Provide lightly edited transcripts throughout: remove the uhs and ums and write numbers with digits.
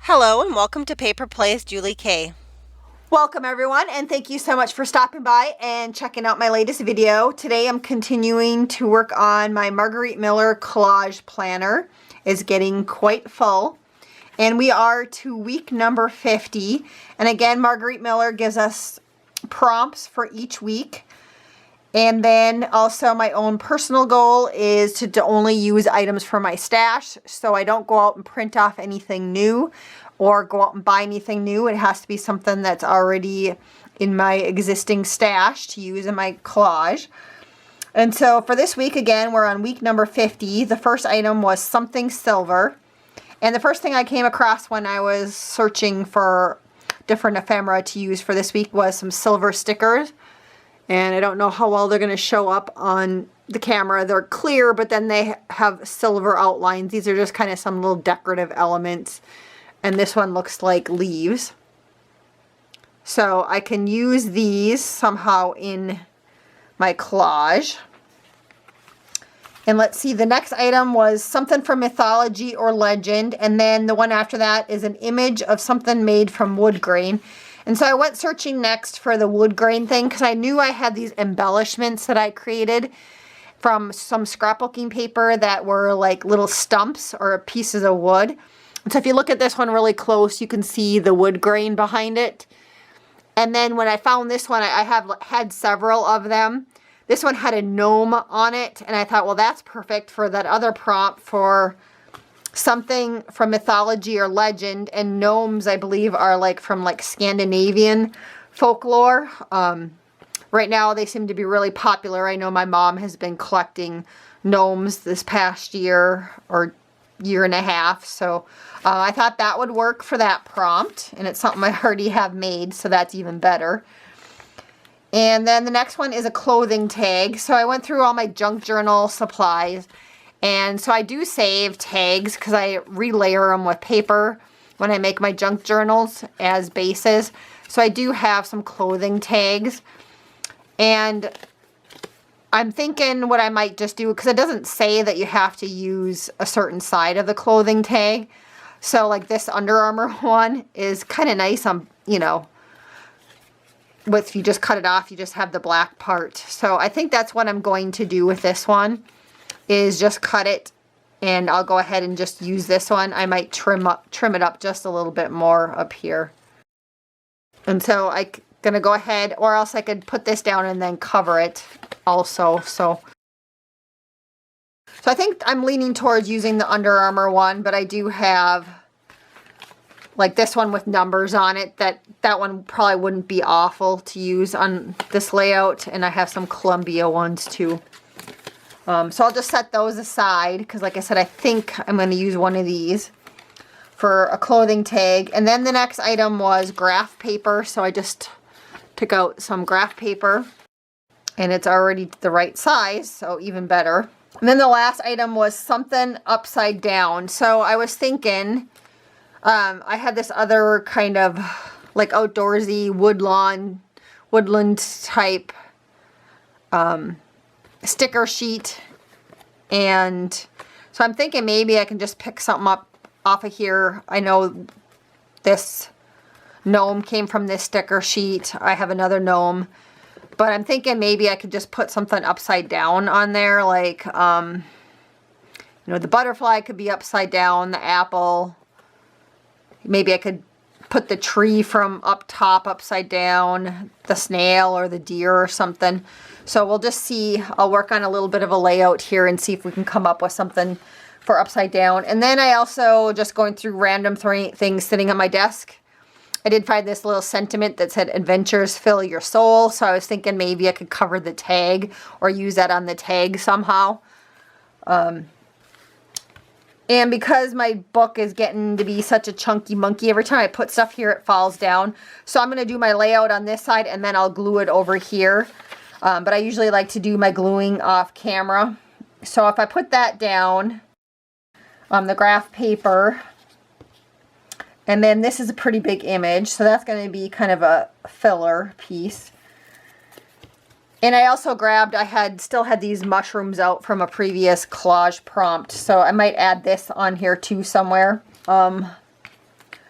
Hello and welcome to Paper Plays Julie K. Welcome everyone, and thank you so much for stopping by and checking out my latest video. Today I'm continuing to work on my Margarete Miller collage planner. It's getting quite full and we are to week number 50, and again Margarete Miller gives us prompts for each week. And then also my own personal goal is to only use items from my stash, so I don't go out and print off anything new or go out and buy anything new. It has to be something that's already in my existing stash to use in my collage. And so for this week, again, we're on week number 50. The first item was something silver. And the first thing I came across when I was searching for different ephemera to use for this week was some silver stickers. And I don't know how well they're going to show up on the camera. They're clear, but then they have silver outlines. These are just kind of some little decorative elements. And this one looks like leaves. So I can use these somehow in my collage. And let's see, the next item was something from mythology or legend. And then the one after that is an image of something made from wood grain. And so I went searching next for the wood grain thing because I knew I had these embellishments that I created from some scrapbooking paper that were like little stumps or pieces of wood. And so if you look at this one really close, you can see the wood grain behind it. And then when I found this one, I have had several of them. This one had a gnome on it, and I thought, well, that's perfect for that other prompt for something from mythology or legend. And gnomes, I believe, are like from like Scandinavian folklore. Right now they seem to be really popular. I know my mom has been collecting gnomes this past year or year and a half, so I thought that would work for that prompt, and it's something I already have made, so that's even better. And then the next one is a clothing tag. So I went through all my junk journal supplies, and so I do save tags because I relayer them with paper when I make my junk journals as bases. So I do have some clothing tags, and I'm thinking what I might just do, because it doesn't say that you have to use a certain side of the clothing tag. So like this Under Armour one is kind of nice on, you know, if you just cut it off, you just have the black part. So I think that's what I'm going to do with this one, is just cut it, and I'll go ahead and just use this one. I might trim it up just a little bit more up here. And so I'm gonna go ahead, or else I could put this down and then cover it also. So I think I'm leaning towards using the Under Armour one, but I do have like this one with numbers on it. That one probably wouldn't be awful to use on this layout. And I have some Columbia ones too. So I'll just set those aside because, like I said, I think I'm going to use one of these for a clothing tag. And then the next item was graph paper. So I just took out some graph paper, and it's already the right size, so even better. And then the last item was something upside down. So I was thinking, I had this other kind of like outdoorsy woodland type sticker sheet. And so I'm thinking maybe I can just pick something up off of here. I know this gnome came from this sticker sheet. I have another gnome. But I'm thinking maybe I could just put something upside down on there. Like, you know, the butterfly could be upside down, the apple. Maybe I could put the tree from up top upside down, the snail or the deer or something. So we'll just see. I'll work on a little bit of a layout here and see if we can come up with something for upside down. And then I also, just going through random things sitting on my desk, I did find this little sentiment that said, "Adventures fill your soul." So I was thinking maybe I could cover the tag or use that on the tag somehow. And because my book is getting to be such a chunky monkey, every time I put stuff here, it falls down. So I'm going to do my layout on this side, and then I'll glue it over here. But I usually like to do my gluing off camera. So if I put that down on the graph paper, and then this is a pretty big image, so that's going to be kind of a filler piece. And I also grabbed, still had these mushrooms out from a previous collage prompt, so I might add this on here too somewhere.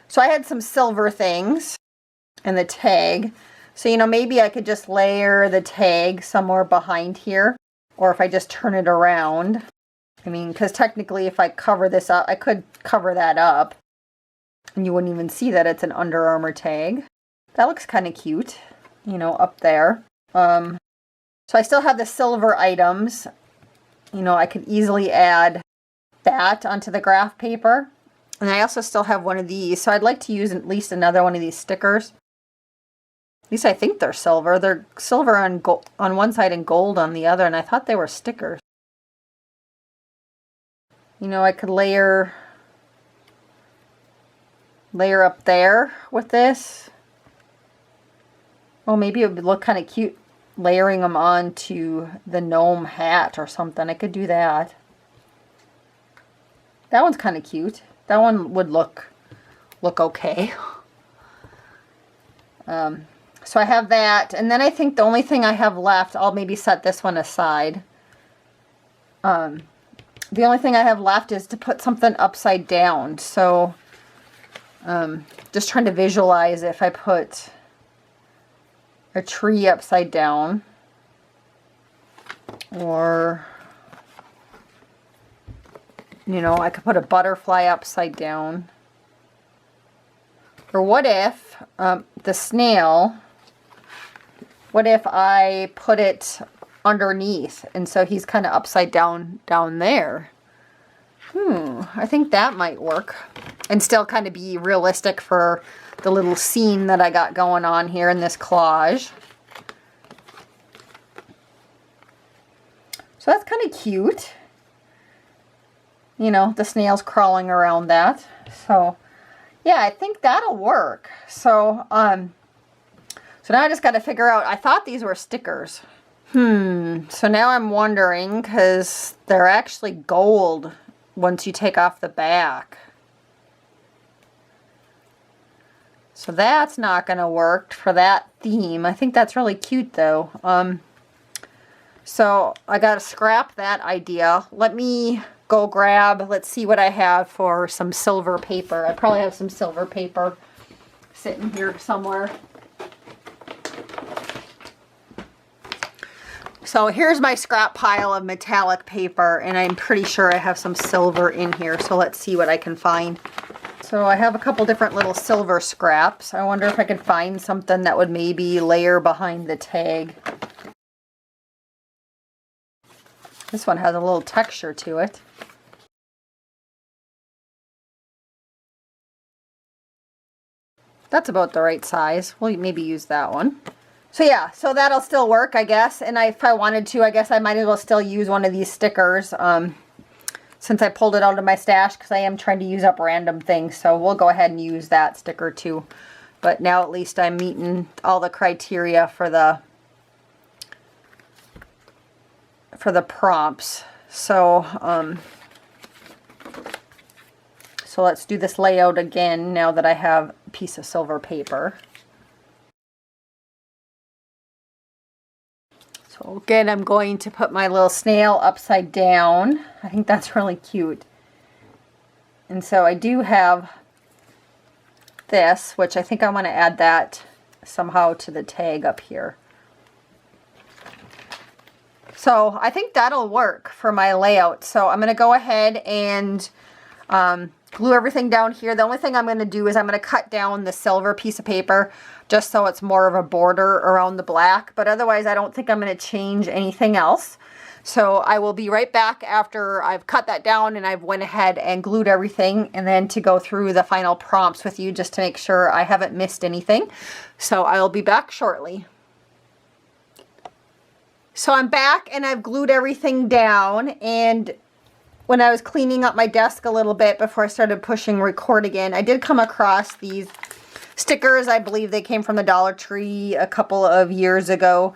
So I had some silver things and the tag. So, you know, maybe I could just layer the tag somewhere behind here. Or if I just turn it around. I mean, because technically if I cover this up, I could cover that up. And you wouldn't even see that it's an Under Armour tag. That looks kind of cute, you know, up there. So I still have the silver items. You know, I could easily add that onto the graph paper. And I also still have one of these. So I'd like to use at least another one of these stickers. At least I think they're silver. They're silver on one side and gold on the other. And I thought they were stickers. You know, I could layer up there with this. Oh, maybe it would look kind of cute layering them onto the gnome hat or something. I could do that. That one's kind of cute. That one would look okay. So I have that, and then I think the only thing I have left, I'll maybe set this one aside. The only thing I have left is to put something upside down. So just trying to visualize if I put a tree upside down, or you know, I could put a butterfly upside down. Or what if the snail, what if I put it underneath and so he's kind of upside down there? I think that might work and still kind of be realistic for the little scene that I got going on here in this collage. So that's kind of cute. You know, the snail's crawling around that. So, yeah, I think that'll work. So, so now I just got to figure out, I thought these were stickers. So now I'm wondering, because they're actually gold once you take off the back. So that's not going to work for that theme. I think that's really cute, though. So I got to scrap that idea. Let me go grab, let's see what I have for some silver paper. I probably have some silver paper sitting here somewhere. So here's my scrap pile of metallic paper, and I'm pretty sure I have some silver in here. So let's see what I can find. So I have a couple different little silver scraps. I wonder if I could find something that would maybe layer behind the tag. This one has a little texture to it. That's about the right size. We'll maybe use that one. So yeah, so that'll still work, I guess. And if I wanted to, I guess I might as well still use one of these stickers since I pulled it out of my stash, because I am trying to use up random things. So we'll go ahead and use that sticker too. But now at least I'm meeting all the criteria for the prompts. So so let's do this layout again now that I have a piece of silver paper. So again, I'm going to put my little snail upside down. I think that's really cute. And so I do have this, which I think I want to add that somehow to the tag up here. So I think that'll work for my layout. So I'm going to go ahead and glue everything down here. The only thing I'm going to do is I'm going to cut down the silver piece of paper just so it's more of a border around the black. But otherwise, I don't think I'm going to change anything else. So I will be right back after I've cut that down and I've went ahead and glued everything, and then to go through the final prompts with you just to make sure I haven't missed anything. So I'll be back shortly. So I'm back and I've glued everything down, and when I was cleaning up my desk a little bit before I started pushing record again, I did come across these stickers. I believe they came from the Dollar Tree a couple of years ago,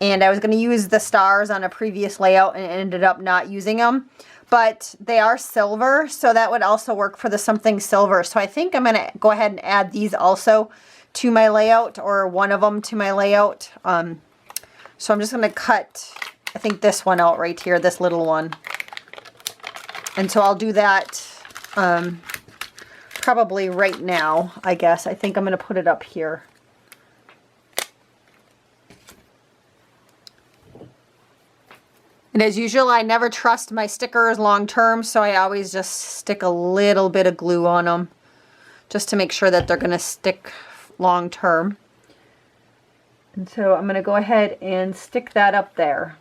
and I was going to use the stars on a previous layout and ended up not using them. But they are silver, so that would also work for the something silver. So I think I'm going to go ahead and add these also to my layout, or one of them to my layout. So I'm just going to cut, I think, this one out right here, this little one. And so I'll do that probably right now, I guess. I think I'm going to put it up here. And as usual, I never trust my stickers long term, so I always just stick a little bit of glue on them just to make sure that they're going to stick long term. And so I'm going to go ahead and stick that up there.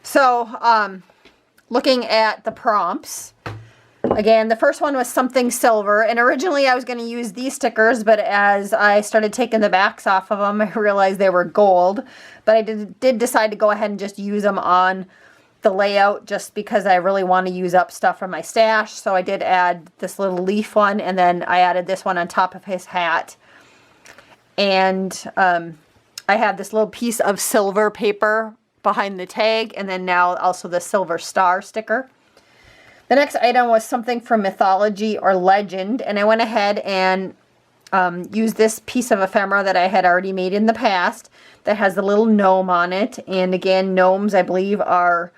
So looking at the prompts, again, the first one was something silver, and originally I was going to use these stickers, but as I started taking the backs off of them, I realized they were gold. But I did decide to go ahead and just use them on the layout just because I really want to use up stuff from my stash. So I did add this little leaf one, and then I added this one on top of his hat. And I have this little piece of silver paper behind the tag, and then now also the silver star sticker. The next item was something from mythology or legend, and I went ahead and used this piece of ephemera that I had already made in the past that has a little gnome on it. And again, gnomes, I believe, are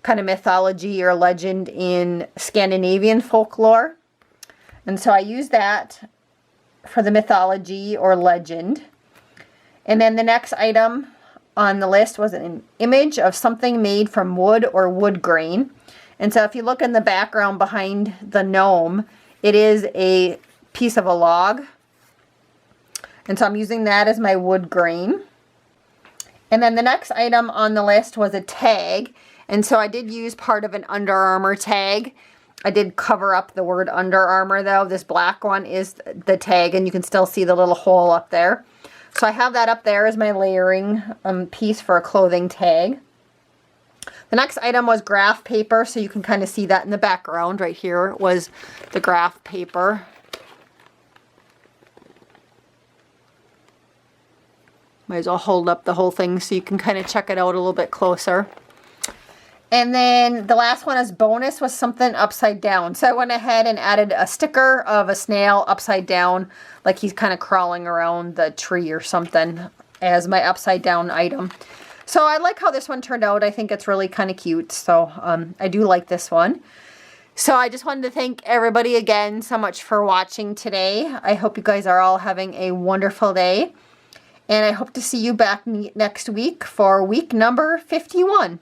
kind of mythology or legend in Scandinavian folklore. And so I used that for the mythology or legend. And then the next item on the list was an image of something made from wood or wood grain. And so if you look in the background behind the gnome, it is a piece of a log. And so I'm using that as my wood grain. And then the next item on the list was a tag. And so I did use part of an Under Armour tag. I did cover up the word Under Armour though. This black one is the tag, and you can still see the little hole up there. So I have that up there as my layering piece for a clothing tag. The next item was graph paper, so you can kind of see that in the background. Right here was the graph paper. Might as well hold up the whole thing so you can kind of check it out a little bit closer. And then the last one as bonus was something upside down. So I went ahead and added a sticker of a snail upside down, like he's kind of crawling around the tree or something, as my upside down item. So I like how this one turned out. I think it's really kind of cute. So I do like this one. So I just wanted to thank everybody again so much for watching today. I hope you guys are all having a wonderful day. And I hope to see you back next week for week number 51.